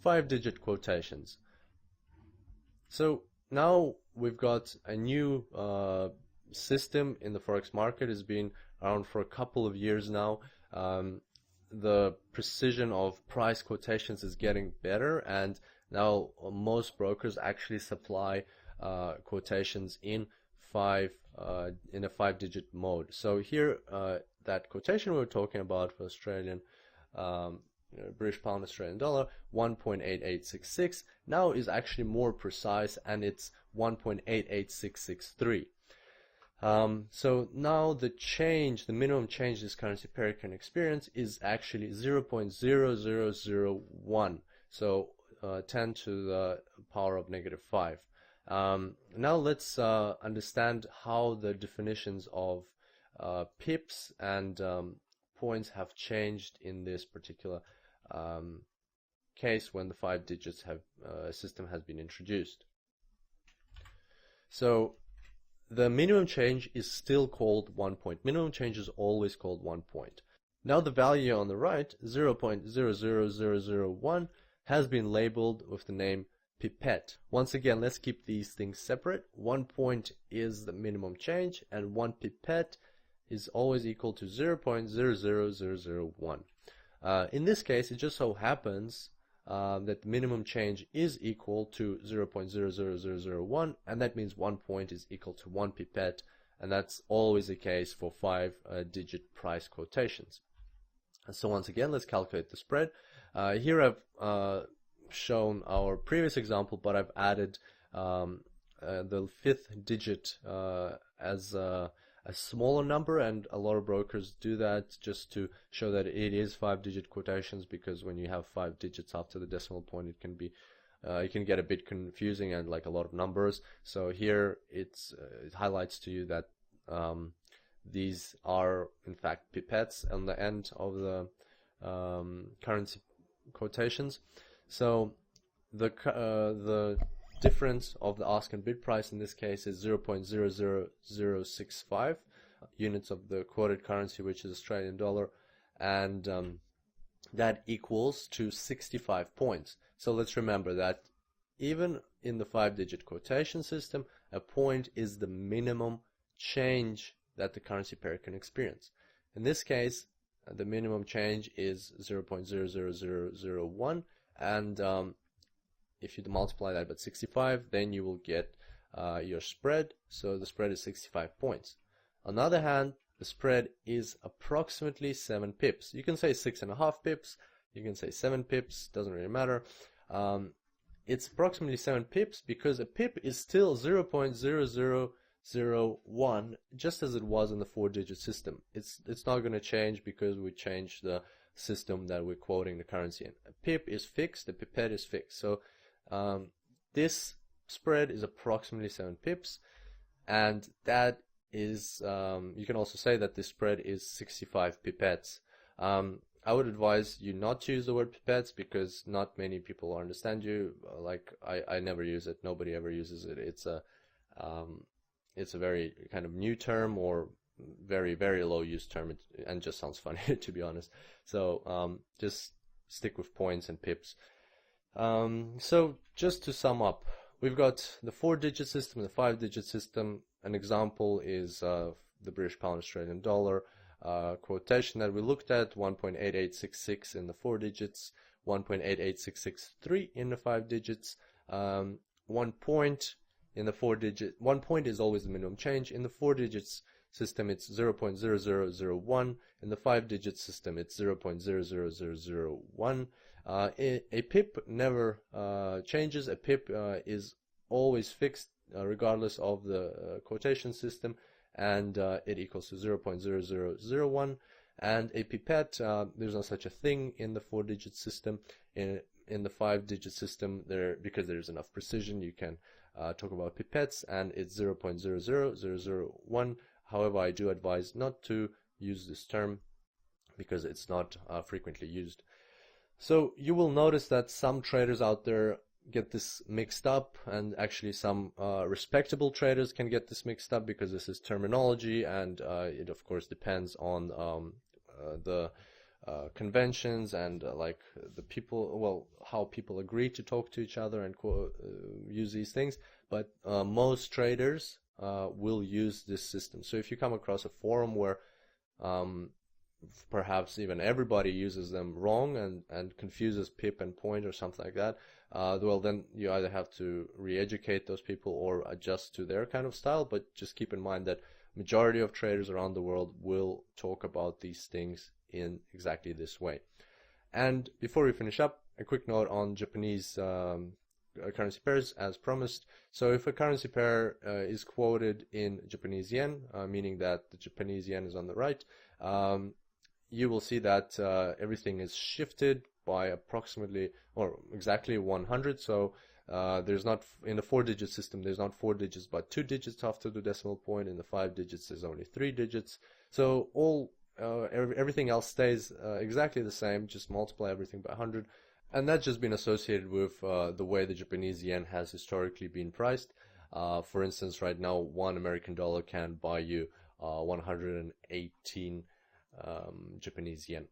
5-digit quotations. So now we've got a new system in the Forex market. It's been around for a couple of years now. The precision of price quotations is getting better, and now most brokers actually supply quotations in a 5-digit mode. So here, that quotation we were talking about for Australian British pound Australian dollar 1.8866 now is actually more precise, and it's 1.88663. So now the minimum change this currency pair can experience is actually 0.0001. So 10 to the power of -5. Now let's understand how the definitions of pips and points have changed in this particular case when the 5 digits system has been introduced. So the minimum change is still called 1 point. Minimum change is always called 1 point. Now the value on the right, 0.00001, has been labeled with the name pipette. Once again, let's keep these things separate. 1 point is the minimum change, and 1 pipette is always equal to 0.00001. In this case, it just so happens that the minimum change is equal to 0.00001, and that means 1 point is equal to 1 pipette, and that's always the case for 5-digit price quotations. And so once again, let's calculate the spread. Here I've shown our previous example, but I've added the 5th digit as a smaller number, and a lot of brokers do that just to show that it is 5-digit quotations, because when you have 5 digits after the decimal point, it can be it can get a bit confusing and like a lot of numbers. So here it highlights to you that these are in fact pipettes on the end of the currency quotations. So the difference of the ask and bid price in this case is 0.00065 units of the quoted currency, which is Australian dollar, and that equals to 65 points. So let's remember that even in the 5-digit quotation system, a point is the minimum change that the currency pair can experience. In this case, the minimum change is 0.00001, and if you multiply that by 65, then you will get your spread. So the spread is 65 points. On the other hand, the spread is approximately 7 pips. You can say 6.5 pips, you can say 7 pips, doesn't really matter. It's approximately 7 pips because a pip is still 0.0001, just as it was in the 4-digit system. It's not going to change because we changed the system that we're quoting the currency in. A pip is fixed, the pipette is fixed. So this spread is approximately 7 pips, and that is, you can also say that this spread is 65 pipettes. I would advise you not to use the word pipettes because not many people understand you. Like I never use it, nobody ever uses it. It's a very kind of new term, or very, very low use term, and just sounds funny to be honest. So just stick with points and pips. So just to sum up, we've got the 4-digit system and the 5-digit system. An example is the British pound Australian dollar quotation that we looked at, 1.8866 in the 4 digits, 1.88663 in the 5 digits. 1 point in the 4-digit, 1 point is always the minimum change. In the 4 digits system, it's 0.0001. In the 5-digit system, it's 0.00001. A pip never changes. A pip is always fixed regardless of the quotation system, and it equals to 0.0001. And a pipette, there's no such a thing in the 4-digit system. In the 5-digit system, because there's enough precision, you can talk about pipettes, and it's 0.00001. However, I do advise not to use this term because it's not frequently used. So you will notice that some traders out there get this mixed up, and actually some respectable traders can get this mixed up because this is terminology, and it of course depends on the conventions and like the people, well, how people agree to talk to each other and use these things. But most traders will use this system. So if you come across a forum where um, perhaps even everybody uses them wrong and confuses pip and point or something like that, well, then you either have to re-educate those people or adjust to their kind of style. But just keep in mind that majority of traders around the world will talk about these things in exactly this way. And before we finish up, a quick note on Japanese currency pairs as promised. So if a currency pair is quoted in Japanese yen, meaning that the Japanese yen is on the right, you will see that everything is shifted by approximately or exactly 100. So there's not, in the 4-digit system, there's not 4 digits but 2 digits after the decimal point. In the 5 digits, there's only 3 digits. So everything else stays exactly the same, just multiply everything by 100. And that's just been associated with the way the Japanese yen has historically been priced. For instance, right now, $1 American can buy you 118 Japanese yen.